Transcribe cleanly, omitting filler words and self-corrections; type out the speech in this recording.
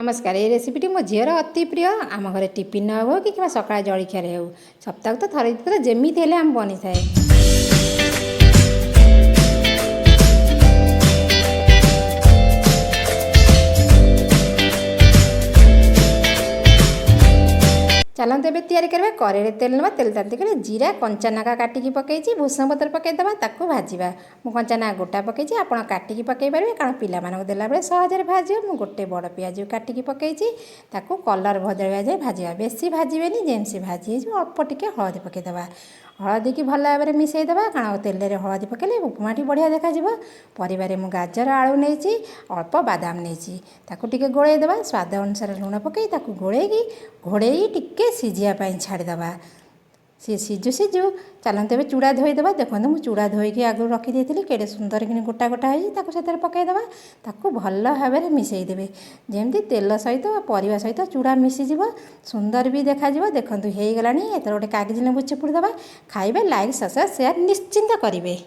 नमस्कार। ये रेसिपीटी मो झीर अति प्रिय। आम घरे टिफिन हो कि सकाळ जलखिया हो सप्ताह तो थरे थरे जमी आम बनी थाए। चलते एवं तैयारी करवा। कड़े तेल ना तेल ताती जीरा कंचा नागा काटिकी पकई भूषण पत्र पकईदे ताकू भाजवा। मु कंचा ना गोटा पकई आप काटिकी पकई पारे कारण पिला देला बेले सहज भाज। मु गोटे बड़ पियाज काटिकी पकई ताकू कलर बदलवा जाए भाजवा। बेसी भाजबेनी जेमसी भाजी अल्प टिके हलदी पकईदे। हलदी की भल भाव में मिसईदे कारण तेल हलदी पकड़े उपमाटी बढ़िया देखा। परिवार मु गाजर आलू नहीं अल्प बादाम नहीं गोलईदे। स्वाद अनुसार लुण पकई गोलैकी घोड़े टिके सीझापी छाड़ीदे। सी सीझु सीझु चलते ए चूड़ा धोईदे। देखो मुझे चूड़ा धोईकी आगु रखी केड़े सुंदर कि गोटा गोटा हो पकईदे ताकू भल भाव में मिसईदेवे जमी तेल सहित परिवा सहित चूड़ा मिसीज सुंदर भी देखा। देखो हो गला एथर गोटे कागज लेंबू चिपुड़ी देवा। खाइबे लाइक सब्सक्राइब शेयर निश्चिंत करेंगे।